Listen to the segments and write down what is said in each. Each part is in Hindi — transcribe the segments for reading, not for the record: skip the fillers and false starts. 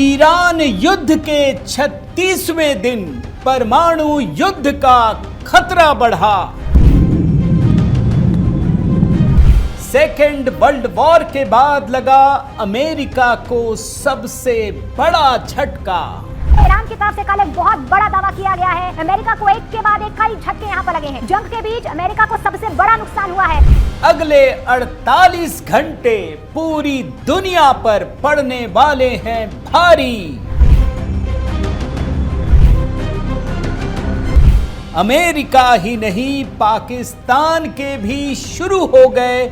ईरान युद्ध के 36वें दिन परमाणु युद्ध का खतरा बढ़ा। सेकेंड वर्ल्ड वॉर के बाद लगा अमेरिका को सबसे बड़ा झटका। ईरान की तरफ से कल एक बहुत बड़ा दावा किया गया है। अमेरिका को एक के बाद एक कई झटके यहाँ पर लगे हैं। जंग के बीच अमेरिका को सबसे बड़ा नुकसान हुआ है। अगले 48 घंटे पूरी दुनिया पर पड़ने वाले हैं भारी। अमेरिका ही नहीं, पाकिस्तान के भी शुरू हो गए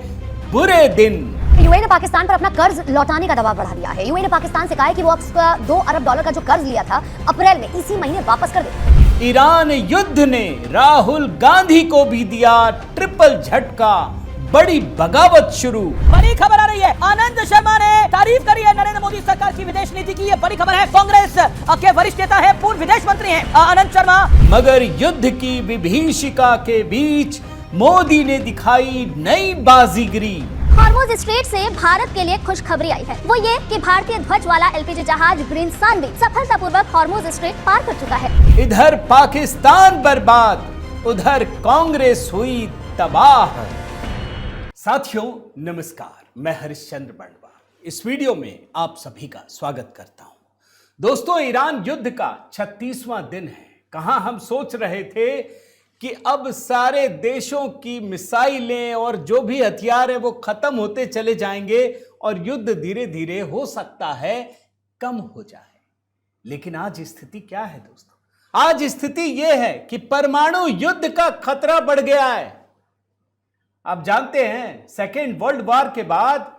बुरे दिन। यूएई ने पाकिस्तान पर अपना कर्ज लौटाने का दबाव बढ़ा दिया है। यूएई ने पाकिस्तान से कहा है कि वो उसका $2 अरब का जो कर्ज लिया था अप्रैल में इसी महीने वापस कर दे। ईरान युद्ध ने राहुल गांधी को भी दिया ट्रिपल झटका। बड़ी बगावत शुरू। बड़ी खबर आ रही है। आनंद शर्मा ने तारीफ करी है नरेंद्र मोदी सरकार की विदेश नीति की। ये बड़ी खबर है। कांग्रेस के वरिष्ठ नेता है, पूर्व विदेश मंत्री हैं आनंद शर्मा। मगर युद्ध की विभीषिका के बीच मोदी ने दिखाई नई बाजीगरी। हॉर्मुज स्ट्रेट से भारत के लिए खुशखबरी आई है। वो ये कि भारतीय ध्वज वाला एलपीजी जहाज ग्रीन सन भी सफलतापूर्वक हॉर्मुज स्ट्रेट पार कर चुका है। इधर पाकिस्तान बर्बाद, उधर कांग्रेस हुई तबाह। साथियों नमस्कार, मैं हरिश्चंद्र बंडवा इस वीडियो में आप सभी का स्वागत करता हूं। दोस्तों, ईरान युद्ध का 36वां दिन है। कहां हम सोच रहे थे कि अब सारे देशों की मिसाइलें और जो भी हथियार है वो खत्म होते चले जाएंगे और युद्ध धीरे धीरे हो सकता है कम हो जाए। लेकिन आज स्थिति क्या है दोस्तों? आज स्थिति यह है कि परमाणु युद्ध का खतरा बढ़ गया है। आप जानते हैं, सेकेंड वर्ल्ड वॉर के बाद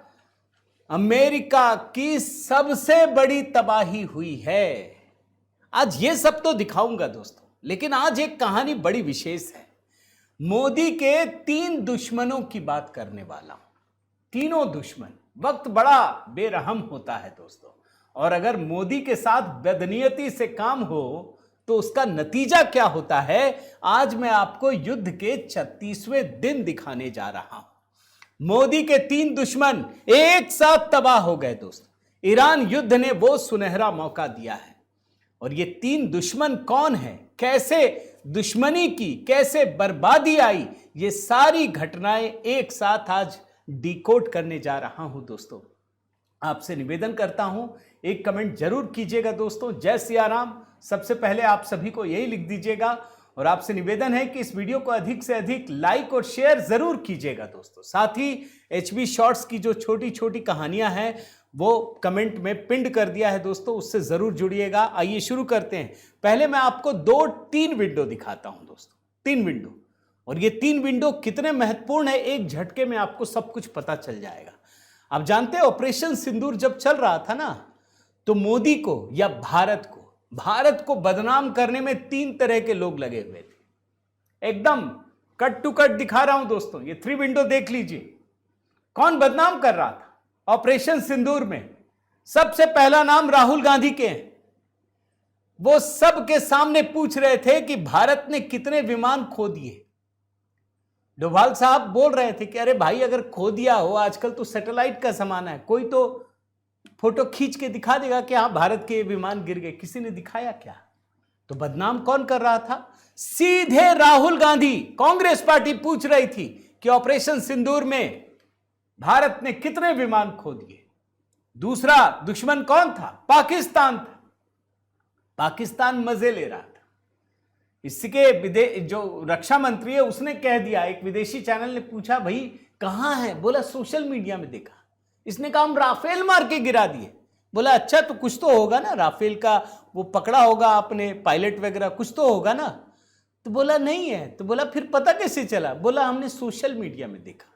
अमेरिका की सबसे बड़ी तबाही हुई है। आज ये सब तो दिखाऊंगा दोस्तों, लेकिन आज एक कहानी बड़ी विशेष है। मोदी के 3 दुश्मनों की बात करने वाला हूं। तीनों दुश्मन। वक्त बड़ा बेरहम होता है दोस्तों, और अगर मोदी के साथ बदनीयती से काम हो तो उसका नतीजा क्या होता है, आज मैं आपको युद्ध के 36वें दिन दिखाने जा रहा हूं। मोदी के 3 दुश्मन एक साथ तबाह हो गए दोस्तों। ईरान युद्ध ने वो सुनहरा मौका दिया है। और ये 3 दुश्मन कौन है, कैसे दुश्मनी की, कैसे बर्बादी आई, ये सारी घटनाएं एक साथ आज डिकोड करने जा रहा हूं दोस्तों। आपसे निवेदन करता हूं, एक कमेंट जरूर कीजिएगा दोस्तों। जय सिया राम। सबसे पहले आप सभी को यही लिख दीजिएगा, और आपसे निवेदन है कि इस वीडियो को अधिक से अधिक लाइक और शेयर जरूर कीजिएगा दोस्तों। साथ ही एचबी शॉर्ट्स की जो छोटी छोटी कहानियां हैं वो कमेंट में पिंड कर दिया है दोस्तों, उससे जरूर जुड़िएगा। आइए शुरू करते हैं। पहले मैं आपको 2-3 विंडो दिखाता हूं दोस्तों। 3 विंडो, और ये 3 विंडो कितने महत्वपूर्ण है, एक झटके में आपको सब कुछ पता चल जाएगा। आप जानते हैं, ऑपरेशन सिंदूर जब चल रहा था ना, तो मोदी को या भारत को बदनाम करने में 3 तरह के लोग लगे हुए थे। एकदम कट टू कट दिखा रहा हूं दोस्तों। ये 3 विंडो देख लीजिए। कौन बदनाम कर रहा था ऑपरेशन सिंदूर में? सबसे पहला नाम राहुल गांधी के हैं। वो सब के सामने पूछ रहे थे कि भारत ने कितने विमान खो दिए। डोभाल साहब बोल रहे थे कि अरे भाई, अगर खो दिया हो, आजकल तो सैटेलाइट का जमाना है, कोई तो फोटो खींच के दिखा देगा कि हाँ भारत के विमान गिर गए। किसी ने दिखाया क्या? तो बदनाम कौन कर रहा था? सीधे राहुल गांधी। कांग्रेस पार्टी पूछ रही थी कि ऑपरेशन सिंदूर में भारत ने कितने विमान खो दिए। दूसरा दुश्मन कौन था? पाकिस्तान था। पाकिस्तान मजे ले रहा था। इसके जो रक्षा मंत्री है उसने कह दिया, एक विदेशी चैनल ने पूछा भाई कहां है? बोला सोशल मीडिया में देखा। इसने कहा हम राफेल मार के गिरा दिए। बोला अच्छा, तो कुछ तो होगा ना, राफेल का वो पकड़ा होगा आपने, पायलट वगैरह कुछ तो होगा ना। तो बोला नहीं है। तो बोला फिर पता कैसे चला? बोला हमने सोशल मीडिया में देखा।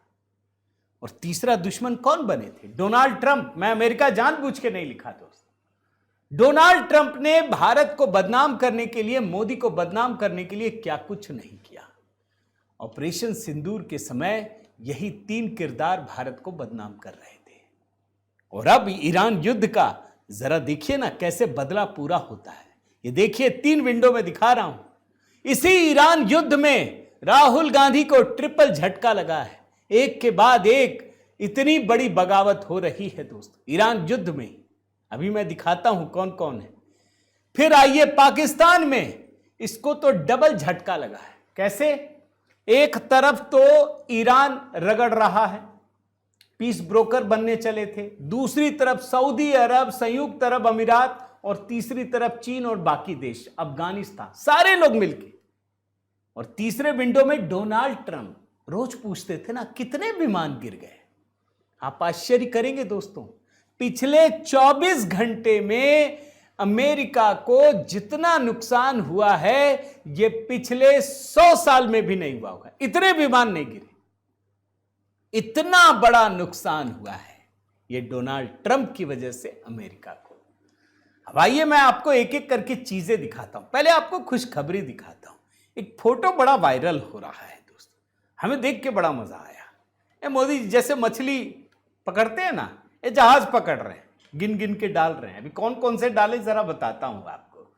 और तीसरा दुश्मन कौन बने थे? Donald Trump. मैं अमेरिका जानबूझ के नहीं लिखा दोस्तों। डोनाल्ड ट्रंप ने भारत को बदनाम करने के लिए, मोदी को बदनाम करने के लिए क्या कुछ नहीं किया। ऑपरेशन सिंदूर के समय यही 3 किरदार भारत को बदनाम कर रहे थे। और अब ईरान युद्ध का जरा देखिए ना कैसे बदला पूरा होता है। ये देखिए 3 विंडो में दिखा रहा हूं। इसी ईरान युद्ध में राहुल गांधी को ट्रिपल झटका लगा है। एक के बाद एक इतनी बड़ी बगावत हो रही है दोस्तों ईरान युद्ध में। अभी मैं दिखाता हूं कौन कौन है। फिर आइए पाकिस्तान में, इसको तो डबल झटका लगा है। कैसे? एक तरफ तो ईरान रगड़ रहा है, पीस ब्रोकर बनने चले थे, दूसरी तरफ सऊदी अरब, संयुक्त अरब अमीरात, और तीसरी तरफ चीन और बाकी देश, अफगानिस्तान, सारे लोग मिलके। और तीसरे विंडो में डोनाल्ड ट्रंप। रोज पूछते थे ना कितने विमान गिर गए। आप आश्चर्य करेंगे दोस्तों, पिछले 24 घंटे में अमेरिका को जितना नुकसान हुआ है ये पिछले 100 साल में भी नहीं हुआ होगा। इतने विमान नहीं गिरे, इतना बड़ा नुकसान हुआ है ये डोनाल्ड ट्रंप की वजह से अमेरिका को। अब आइए मैं आपको एक एक करके चीजें दिखाता हूं। पहले आपको खुशखबरी दिखाता हूं। एक फोटो बड़ा वायरल हो रहा है दोस्तों, हमें देख के बड़ा मजा आया। ये मोदी जी जैसे मछली पकड़ते हैं ना, ये जहाज पकड़ रहे हैं, गिन गिन के डाल रहे हैं। अभी कौन कौन से डाले जरा बताता हूं आपको।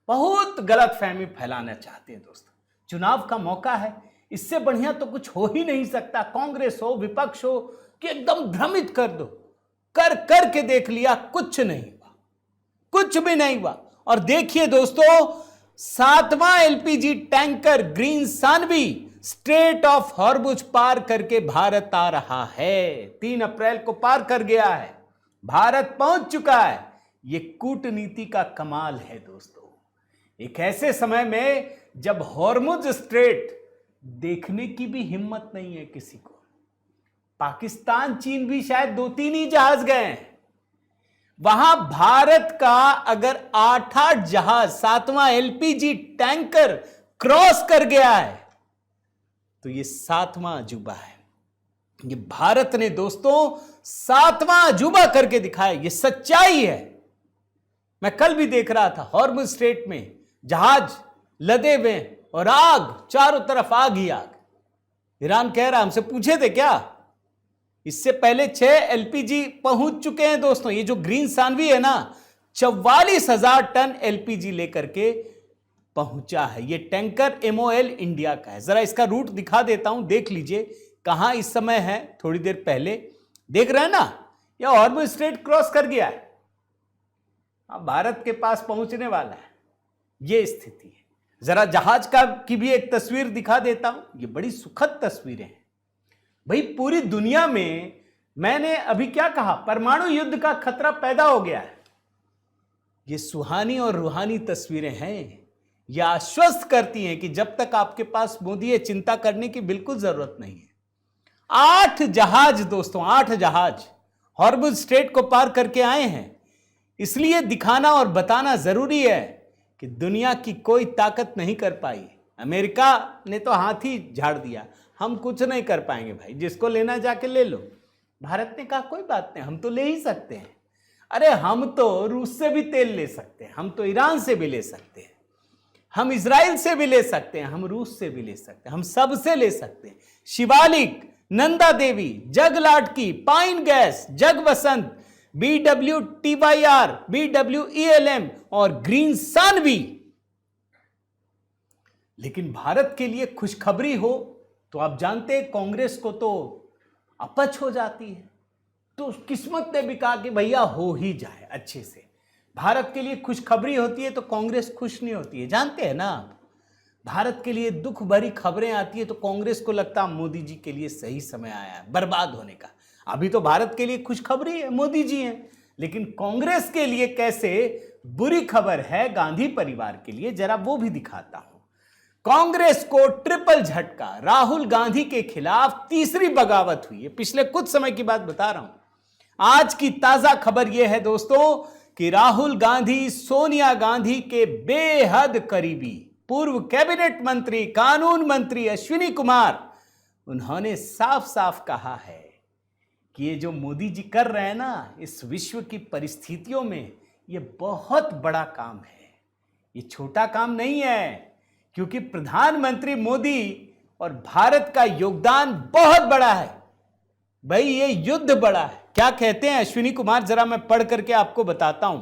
बहुत गलतफहमी फैलाना चाहते हैं दोस्तों। चुनाव का मौका है, इससे बढ़िया तो कुछ हो ही नहीं सकता। कांग्रेस हो, विपक्ष हो, कि एकदम भ्रमित कर दो। कर करके देख लिया, कुछ नहीं हुआ, कुछ भी नहीं हुआ। और देखिए दोस्तों, 7वां LPG tanker Green Sanvi Strait of Hormuz पार करके भारत आ रहा है। 3 अप्रैल को पार कर गया है, भारत पहुंच चुका है। यह कूटनीति का कमाल है दोस्तों। एक ऐसे समय में जब हॉर्मुज स्ट्रेट देखने की भी हिम्मत नहीं है किसी को। पाकिस्तान, चीन भी शायद 2-3 ही जहाज गए हैं। वहां भारत का अगर 8-8 जहाज 7वां एलपीजी टैंकर क्रॉस कर गया है तो ये 7वां अजूबा है। ये भारत ने दोस्तों 7वां अजूबा करके दिखाया। ये सच्चाई है। मैं कल भी देख रहा था, हॉर्मुज स्ट्रेट में जहाज लदे हुए और आग, चारों तरफ आग ही आग। ईरान कह रहा हमसे पूछे थे क्या? इससे पहले 6 एलपीजी पहुंच चुके हैं दोस्तों। ये जो ग्रीन सानवी है ना, 44,000 टन एलपीजी लेकर के पहुंचा है। ये टैंकर MOL इंडिया का है। जरा इसका रूट दिखा देता हूं, देख लीजिए कहां इस समय है। थोड़ी देर पहले देख रहे हैं ना, यह हॉर्मुज स्ट्रेट क्रॉस कर गया है, अब भारत के पास पहुंचने वाला है। यह स्थिति है। जरा जहाज की भी एक तस्वीर दिखा देता हूं। ये बड़ी सुखद तस्वीरें हैं भाई। पूरी दुनिया में मैंने अभी क्या कहा, परमाणु युद्ध का खतरा पैदा हो गया है। ये सुहानी और रूहानी तस्वीरें हैं। ये आश्वस्त करती हैं कि जब तक आपके पास मोदी है, चिंता करने की बिल्कुल जरूरत नहीं है। 8 जहाज दोस्तों, 8 जहाज हॉर्मुज स्ट्रेट को पार करके आए हैं। इसलिए दिखाना और बताना जरूरी है कि दुनिया की कोई ताकत नहीं कर पाई। अमेरिका ने तो हाथ ही झाड़ दिया, हम कुछ नहीं कर पाएंगे भाई, जिसको लेना जाके ले लो। भारत ने कहा कोई बात नहीं, हम तो ले ही सकते हैं। अरे हम तो रूस से भी तेल ले सकते हैं, हम तो ईरान से भी ले सकते हैं, हम इजराइल से भी ले सकते हैं, हम रूस से भी ले सकते हैं, हम सबसे ले सकते हैं। शिवालिक, नंदा देवी, जग लाटकी, पाइन गैस, जग वसंत, BWTYR, BWELM और ग्रीन सानवी। लेकिन भारत के लिए खुशखबरी हो तो आप जानते हैं कांग्रेस को तो अपच हो जाती है। तो किस्मत ने भी कहा कि भैया हो ही जाए अच्छे से। भारत के लिए खुशखबरी होती है तो कांग्रेस खुश नहीं होती है, जानते हैं ना आप। भारत के लिए दुख भरी खबरें आती है तो कांग्रेस को लगता है मोदी जी के लिए सही समय आया है बर्बाद होने का। अभी तो भारत के लिए खुशखबरी है, मोदी जी हैं। लेकिन कांग्रेस के लिए कैसे बुरी खबर है गांधी परिवार के लिए, जरा वो भी दिखाता हूं। कांग्रेस को ट्रिपल झटका, राहुल गांधी के खिलाफ तीसरी बगावत हुई है। पिछले कुछ समय की बात बता रहा हूं। आज की ताजा खबर यह है दोस्तों कि राहुल गांधी सोनिया गांधी के बेहद करीबी पूर्व कैबिनेट मंत्री, कानून मंत्री अश्विनी कुमार, उन्होंने साफ साफ कहा है कि ये जो मोदी जी कर रहे हैं ना, इस विश्व की परिस्थितियों में ये बहुत बड़ा काम है। ये छोटा काम नहीं है, क्योंकि प्रधानमंत्री मोदी और भारत का योगदान बहुत बड़ा है। भाई ये युद्ध बड़ा है। क्या कहते हैं अश्विनी कुमार, जरा मैं पढ़ करके आपको बताता हूं।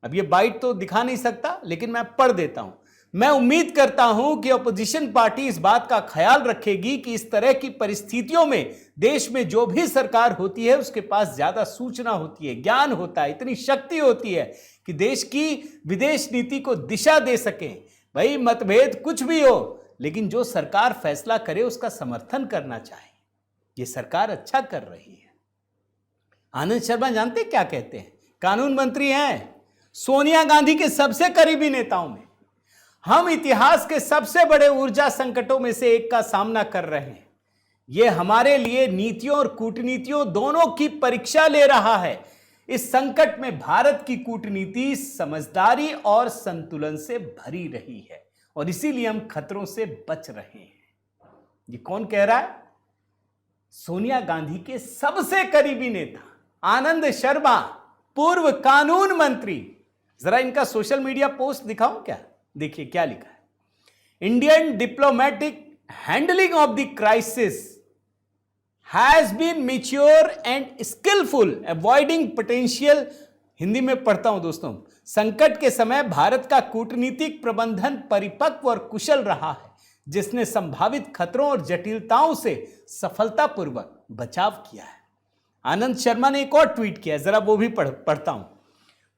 अब ये बाइट तो दिखा नहीं सकता, लेकिन मैं पढ़ देता हूं। मैं उम्मीद करता हूं कि अपोजिशन पार्टी इस बात का ख्याल रखेगी कि इस तरह की परिस्थितियों में देश में जो भी सरकार होती है उसके पास ज्यादा सूचना होती है, ज्ञान होता है, इतनी शक्ति होती है कि देश की विदेश नीति को दिशा दे सके। भाई मतभेद कुछ भी हो, लेकिन जो सरकार फैसला करे उसका समर्थन करना चाहिए। ये सरकार अच्छा कर रही है। आनंद शर्मा जानते क्या कहते हैं? कानून मंत्री हैं, सोनिया गांधी के सबसे करीबी नेताओं में। हम इतिहास के सबसे बड़े ऊर्जा संकटों में से एक का सामना कर रहे हैं। यह हमारे लिए नीतियों और कूटनीतियों दोनों की परीक्षा ले रहा है। इस संकट में भारत की कूटनीति समझदारी और संतुलन से भरी रही है और इसीलिए हम खतरों से बच रहे हैं। ये कौन कह रहा है? सोनिया गांधी के सबसे करीबी नेता आनंद शर्मा, पूर्व कानून मंत्री। जरा इनका सोशल मीडिया पोस्ट दिखाऊं क्या? देखिए क्या लिखा है। Indian diplomatic handling of the crisis has been mature and skilful avoiding potential. Hindi में पढ़ता हूं दोस्तों। संकट के समय भारत का कूटनीतिक प्रबंधन परिपक्व और कुशल रहा है, जिसने संभावित खतरों और जटिलताओं से सफलतापूर्वक बचाव किया है। आनंद शर्मा ने एक और ट्वीट किया, जरा वो भी पढ़ता हूं।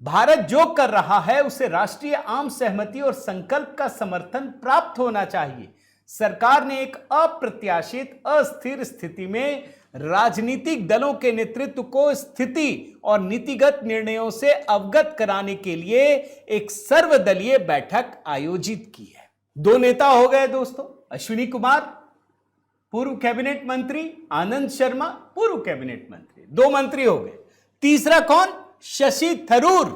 भारत जो कर रहा है उसे राष्ट्रीय आम सहमति और संकल्प का समर्थन प्राप्त होना चाहिए। सरकार ने एक अप्रत्याशित अस्थिर स्थिति में राजनीतिक दलों के नेतृत्व को स्थिति और नीतिगत निर्णयों से अवगत कराने के लिए एक सर्वदलीय बैठक आयोजित की है। दो नेता हो गए दोस्तों, अश्विनी कुमार पूर्व कैबिनेट मंत्री, आनंद शर्मा पूर्व कैबिनेट मंत्री, दो मंत्री हो गए। तीसरा कौन? शशि थरूर।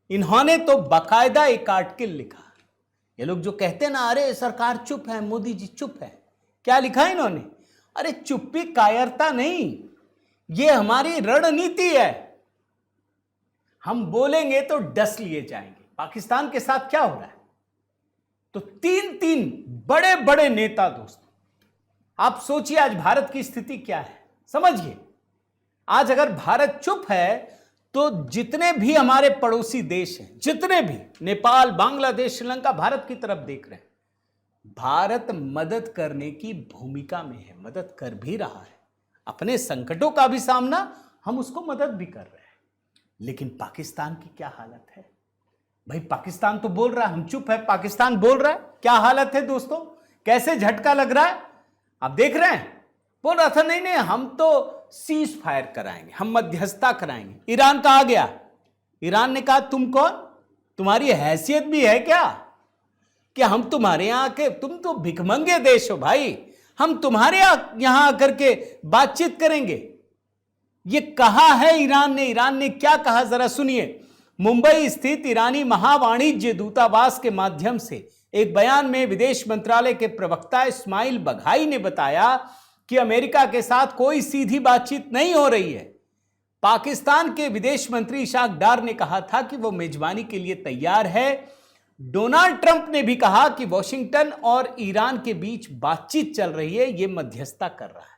इन्होंने तो बाकायदा एक आर्टिकल लिखा। ये लोग जो कहते हैं ना, अरे सरकार चुप है, मोदी जी चुप है, क्या लिखा इन्होंने? अरे चुप्पी कायरता नहीं, ये हमारी रणनीति है। हम बोलेंगे तो डस लिए जाएंगे। पाकिस्तान के साथ क्या हो रहा है? तो तीन बड़े बड़े नेता दोस्तों। आप सोचिए आज भारत की स्थिति क्या है, समझिए। आज अगर भारत चुप है तो जितने भी हमारे पड़ोसी देश हैं, जितने भी, नेपाल, बांग्लादेश, श्रीलंका भारत की तरफ देख रहे हैं। भारत मदद करने की भूमिका में है, मदद कर भी रहा है। अपने संकटों का भी सामना हम उसको मदद भी कर रहे हैं। लेकिन पाकिस्तान की क्या हालत है? भाई पाकिस्तान तो बोल रहा है हम चुप है, पाकिस्तान बोल रहा है। क्या हालत है दोस्तों? कैसे झटका लग रहा है? आप देख रहे हैं। बोल रहा था नहीं हम तो सीज फायर कराएंगे, हम मध्यस्थता कराएंगे। ईरान कहा गया, ईरान ने कहा तुम कौन? तुम्हारी हैसियत भी है क्या कि हम तुम्हारे यहां के, तुम तो भिखमंगे देश हो भाई, हम तुम्हारे यहां आकर के बातचीत करेंगे। ये कहा है ईरान ने क्या कहा जरा सुनिए। मुंबई स्थित ईरानी महावाणिज्य दूतावास के माध्यम से एक बयान में विदेश मंत्रालय के प्रवक्ता इस्माइल बघाई ने बताया कि अमेरिका के साथ कोई सीधी बातचीत नहीं हो रही है। पाकिस्तान के विदेश मंत्री इशाक डार ने कहा था कि वो मेजबानी के लिए तैयार है। डोनाल्ड ट्रंप ने भी कहा कि वॉशिंगटन और ईरान के बीच बातचीत चल रही है, ये मध्यस्थता कर रहा है।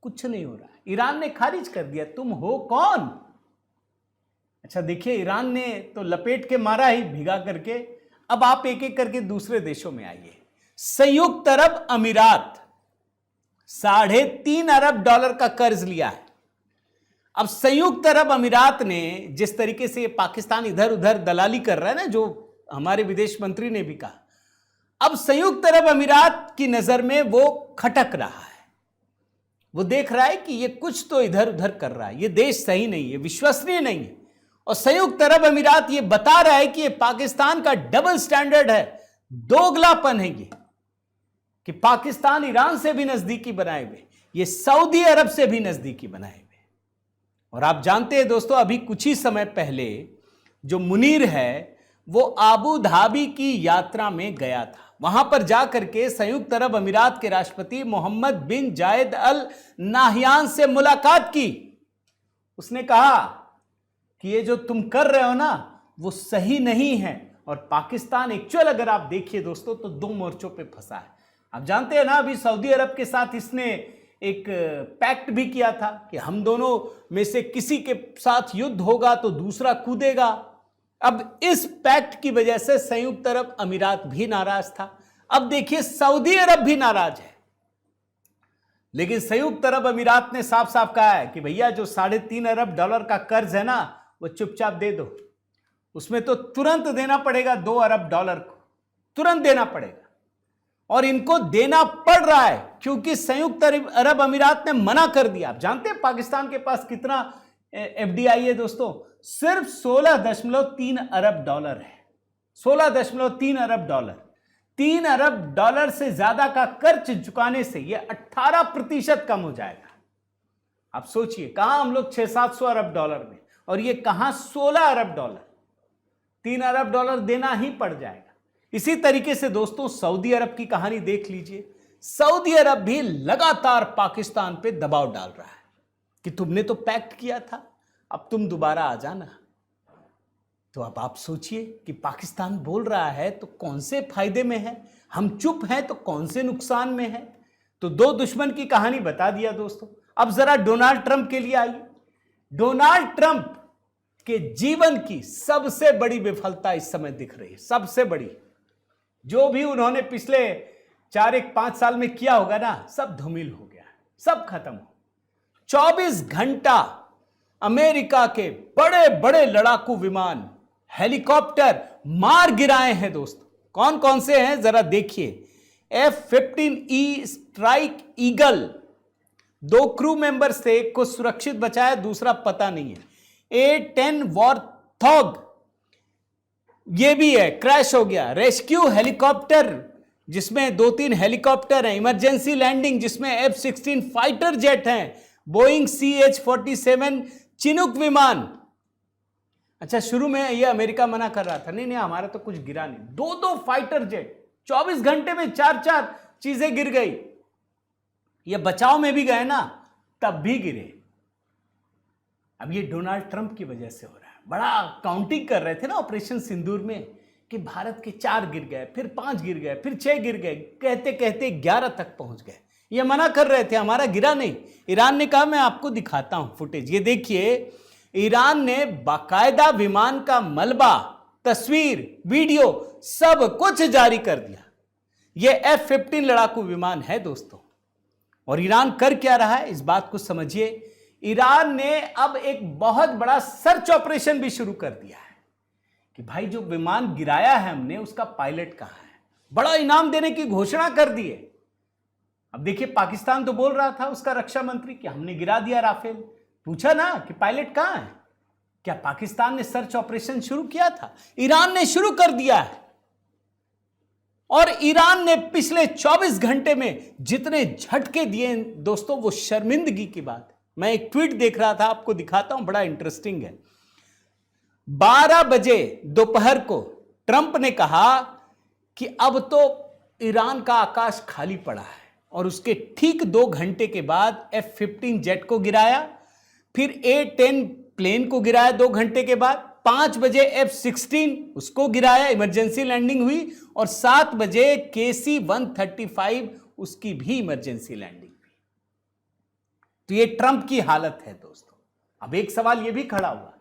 कुछ नहीं हो रहा है। ईरान ने खारिज कर दिया। तुम हो कौन? अच्छा देखिए, ईरान ने तो लपेट के मारा ही भिगा करके। अब आप एक एक करके दूसरे देशों में आइए। संयुक्त अरब अमीरात $3.5 अरब का कर्ज लिया है। अब संयुक्त अरब अमीरात ने जिस तरीके से पाकिस्तान इधर उधर दलाली कर रहा है ना, जो हमारे विदेश मंत्री ने भी कहा, अब संयुक्त अरब अमीरात की नजर में वो खटक रहा है। वो देख रहा है कि ये कुछ तो इधर उधर कर रहा है, ये देश सही नहीं है, विश्वसनीय नहीं है। और संयुक्त अरब अमीरात ये बता रहा है कि ये पाकिस्तान का डबल स्टैंडर्ड है, दोगलापन है ये, कि पाकिस्तान ईरान से भी नजदीकी बनाए हुए, ये सऊदी अरब से भी नजदीकी बनाए हुए। और आप जानते हैं दोस्तों, अभी कुछ ही समय पहले जो मुनीर है वो आबू धाबी की यात्रा में गया था। वहां पर जाकर के संयुक्त अरब अमीरात के राष्ट्रपति मोहम्मद बिन जायद अल नाहयान से मुलाकात की। उसने कहा कि ये जो तुम कर रहे हो ना वो सही नहीं है। और पाकिस्तान एक्चुअल अगर आप देखिए दोस्तों तो दो मोर्चों पे फंसा है। आप जानते हैं ना, अभी सऊदी अरब के साथ इसने एक पैक्ट भी किया था कि हम दोनों में से किसी के साथ युद्ध होगा तो दूसरा कूदेगा। अब इस पैक्ट की वजह से संयुक्त अरब अमीरात भी नाराज था। अब देखिए सऊदी अरब भी नाराज है, लेकिन संयुक्त अरब अमीरात ने साफ साफ कहा है कि भैया जो $3.5 अरब का कर्ज है ना, वो चुपचाप दे दो। उसमें तो तुरंत देना पड़ेगा $2 अरब को, तुरंत देना पड़ेगा। और इनको देना पड़ रहा है क्योंकि संयुक्त अरब अमीरात ने मना कर दिया। आप जानते हैं पाकिस्तान के पास कितना एफडीआई है दोस्तों? सिर्फ $16.3 अरब है। $16.3 अरब। $3 अरब से ज्यादा का कर्ज चुकाने से यह 18% कम हो जाएगा। आप सोचिए, कहां हम लोग 600-700 अरब डॉलर में, और ये कहां $16 अरब। $3 अरब देना ही पड़ जाएगा। इसी तरीके से दोस्तों सऊदी अरब की कहानी देख लीजिए। सऊदी अरब भी लगातार पाकिस्तान पे दबाव डाल रहा है कि तुमने तो पैक्ट किया था, अब तुम दोबारा आ जाना। तो अब आप सोचिए कि पाकिस्तान बोल रहा है तो कौन से फायदे में है, हम चुप हैं तो कौन से नुकसान में है। तो दो दुश्मन की कहानी बता दिया दोस्तों। अब जरा डोनाल्ड ट्रंप के लिए आइए। डोनाल्ड ट्रंप के जीवन की सबसे बड़ी विफलता इस समय दिख रही है, सबसे बड़ी। जो भी उन्होंने पिछले 4-5 साल में किया होगा ना, सब धूमिल हो गया, सब खत्म हो। 24 घंटा अमेरिका के बड़े बड़े लड़ाकू विमान, हेलीकॉप्टर मार गिराए हैं दोस्तों। कौन कौन से हैं जरा देखिए। F-15E strike eagle, 2 crew members थे, एक को सुरक्षित बचाया, दूसरा पता नहीं है। A-10 वॉरथॉग ये भी है, क्रैश हो गया। रेस्क्यू हेलीकॉप्टर जिसमें 2-3 हेलीकॉप्टर हैं, इमरजेंसी लैंडिंग जिसमें F-16 फाइटर जेट हैं, बोइंग CH-47 चिनूक विमान। अच्छा, शुरू में ये अमेरिका मना कर रहा था, नहीं हमारा तो कुछ गिरा नहीं। 2 फाइटर जेट 24 घंटे में 4 चीजें गिर गई। ये बचाव में भी गए ना, तब भी गिरे। अब ये डोनाल्ड ट्रंप की वजह से हो रहा है। बड़ा काउंटिंग कर रहे थे ना ऑपरेशन सिंदूर में कि भारत के 4 गिर गए, फिर 5 गिर गए, फिर 6 गिर गए, कहते कहते 11 तक पहुंच गए। ये मना कर रहे थे हमारा गिरा नहीं। ईरान ने कहा मैं आपको दिखाता हूं फुटेज। ये देखिए, ईरान ने बाकायदा विमान का मलबा, तस्वीर, वीडियो सब कुछ जारी कर दिया। ये F-15 लड़ाकू विमान है दोस्तों। और ईरान कर क्या रहा है इस बात को समझिए। ईरान ने अब एक बहुत बड़ा सर्च ऑपरेशन भी शुरू कर दिया है कि भाई जो विमान गिराया है हमने, उसका पायलट कहां है। बड़ा इनाम देने की घोषणा कर दी है। अब देखिए, पाकिस्तान तो बोल रहा था उसका रक्षा मंत्री कि हमने गिरा दिया राफेल। पूछा ना कि पायलट कहां है। क्या पाकिस्तान ने सर्च ऑपरेशन शुरू किया था? ईरान ने शुरू कर दिया है। और ईरान ने पिछले 24 घंटे में जितने झटके दिए दोस्तों, वो शर्मिंदगी की बात है। मैं एक ट्वीट देख रहा था, आपको दिखाता हूं, बड़ा इंटरेस्टिंग है। 12 बजे दोपहर को ट्रंप ने कहा कि अब तो ईरान का आकाश खाली पड़ा है, और उसके ठीक 2 घंटे के बाद F-15 जेट को गिराया, फिर A-10 प्लेन को गिराया 2 घंटे के बाद। 5 बजे F-16 उसको गिराया, इमरजेंसी लैंडिंग हुई, और 7 बजे KC-135 उसकी भी इमरजेंसी लैंडिंग हुई। तो ये ट्रंप की हालत है दोस्तों। अब एक सवाल ये भी खड़ा हुआ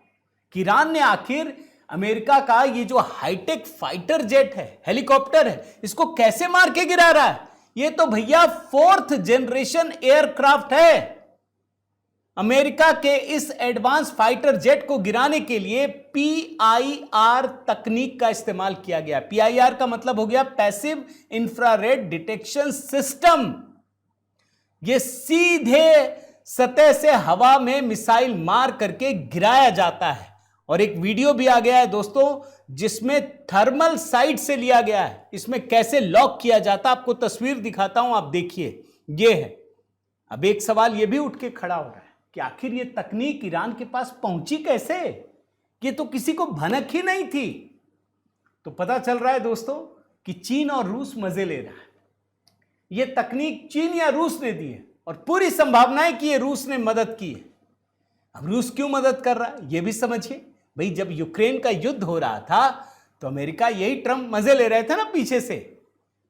कि ईरान ने आखिर अमेरिका का ये जो हाईटेक फाइटर जेट है, हेलीकॉप्टर है, इसको कैसे मार के गिरा रहा है। ये तो भैया 4th जनरेशन एयरक्राफ्ट है। अमेरिका के इस एडवांस फाइटर जेट को गिराने के लिए PIR तकनीक का इस्तेमाल किया गया। PIR का मतलब हो गया पैसिव इंफ्रारेड डिटेक्शन सिस्टम। ये सीधे सतह से हवा में मिसाइल मार करके गिराया जाता है। और एक वीडियो भी आ गया है दोस्तों, जिसमें थर्मल साइट से लिया गया है। इसमें कैसे लॉक किया जाता है, आपको तस्वीर दिखाता हूं, आप देखिए, ये है। अब एक सवाल ये भी उठ के खड़ा हो रहा है कि आखिर ये तकनीक ईरान के पास पहुंची कैसे। ये तो किसी को भनक ही नहीं थी। तो पता चल रहा है दोस्तों कि चीन और रूस मजे ले रहा है। ये तकनीक चीन या रूस ने दी है, और पूरी संभावना है कि ये रूस ने मदद की है। अब रूस क्यों मदद कर रहा है ये भी समझिए। भाई जब यूक्रेन का युद्ध हो रहा था तो अमेरिका, यही ट्रंप मजे ले रहे थे ना पीछे से।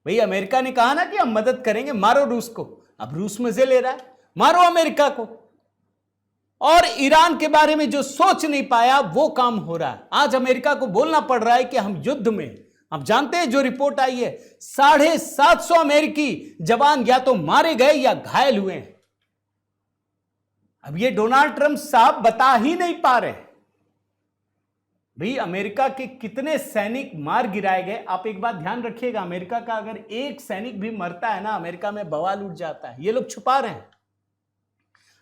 भाई अमेरिका ने कहा ना कि हम मदद करेंगे, मारो रूस को। अब रूस मजे ले रहा है, मारो अमेरिका को। और ईरान के बारे में जो सोच नहीं पाया वो काम हो रहा है। आज अमेरिका को बोलना पड़ रहा है कि हम युद्ध में, आप जानते हैं जो रिपोर्ट आई है 750 अमेरिकी जवान या तो मारे गए या घायल हुए हैं। अब ये डोनाल्ड ट्रंप साहब बता ही नहीं पा रहे भाई अमेरिका के कितने सैनिक मार गिराए गए। आप एक बात ध्यान रखिएगा, अमेरिका का अगर एक सैनिक भी मरता है ना, अमेरिका में बवाल उठ जाता है। ये लोग छुपा रहे हैं।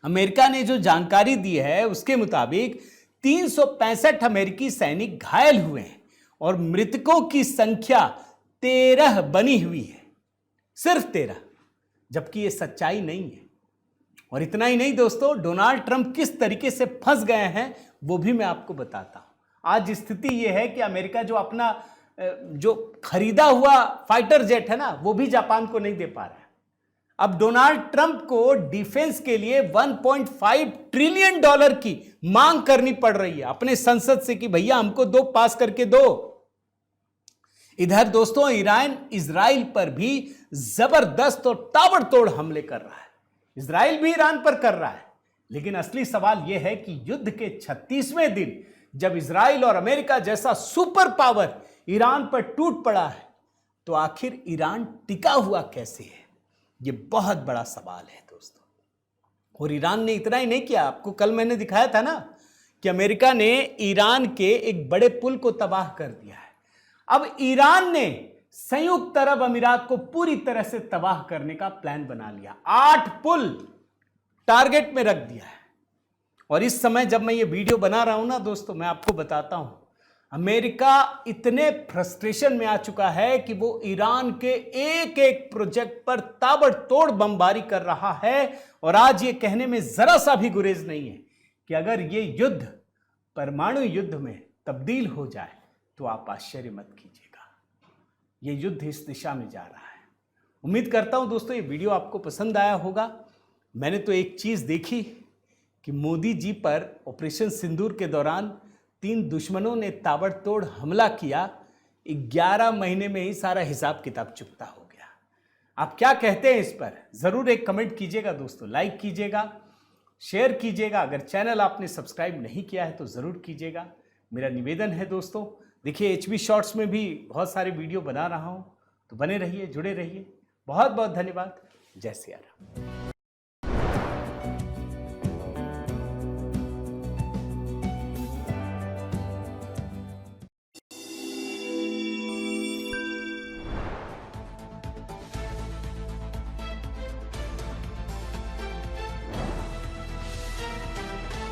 अमेरिका ने जो जानकारी दी है उसके मुताबिक 365 अमेरिकी सैनिक घायल हुए हैं और मृतकों की संख्या 13 बनी हुई है, सिर्फ 13, जबकि यह सच्चाई नहीं है। और इतना ही नहीं दोस्तों, डोनाल्ड ट्रंप किस तरीके से फंस गए हैं वो भी मैं आपको बताता हूं। आज स्थिति यह है कि अमेरिका जो अपना जो खरीदा हुआ फाइटर जेट है ना, वो भी जापान को नहीं दे पा रहा है। अब डोनाल्ड ट्रंप को डिफेंस के लिए 1.5 ट्रिलियन डॉलर की मांग करनी पड़ रही है अपने संसद से कि भैया हमको दो, पास करके दो। इधर दोस्तों ईरान इजराइल पर भी जबरदस्त और ताबड़तोड़ हमले कर रहा है। इजराइल भी ईरान पर कर रहा है, लेकिन असली सवाल यह है कि युद्ध के 36वें दिन जब इजराइल और अमेरिका जैसा सुपर पावर ईरान पर टूट पड़ा है, तो आखिर ईरान टिका हुआ कैसे है, यह बहुत बड़ा सवाल है दोस्तों। और ईरान ने इतना ही नहीं किया, आपको कल मैंने दिखाया था ना कि अमेरिका ने ईरान के एक बड़े पुल को तबाह कर दिया है। अब ईरान ने संयुक्त अरब अमीरात को पूरी तरह से तबाह करने का प्लान बना लिया। 8 पुल टारगेट में रख दिया है। और इस समय जब मैं ये वीडियो बना रहा हूं ना दोस्तों, मैं आपको बताता हूं, अमेरिका इतने फ्रस्ट्रेशन में आ चुका है कि वो ईरान के एक एक प्रोजेक्ट पर ताबड़तोड़ बमबारी कर रहा है। और आज ये कहने में जरा सा भी गुरेज नहीं है कि अगर ये युद्ध परमाणु युद्ध में तब्दील हो जाए तो आप आश्चर्य मत कीजिएगा। ये युद्ध इस दिशा में जा रहा है। उम्मीद करता हूं दोस्तों ये वीडियो आपको पसंद आया होगा। मैंने तो एक चीज देखी कि मोदी जी पर ऑपरेशन सिंदूर के दौरान 3 दुश्मनों ने ताबड़तोड़ हमला किया, 11 महीने में ही सारा हिसाब किताब चुकता हो गया। आप क्या कहते हैं इस पर, जरूर एक कमेंट कीजिएगा दोस्तों, लाइक कीजिएगा, शेयर कीजिएगा। अगर चैनल आपने सब्सक्राइब नहीं किया है तो जरूर कीजिएगा, मेरा निवेदन है दोस्तों। देखिए HB शॉर्ट्स में भी बहुत सारे वीडियो बना रहा हूं, तो बने रहिए, जुड़े रहिए। बहुत बहुत धन्यवाद। जय सिया राम।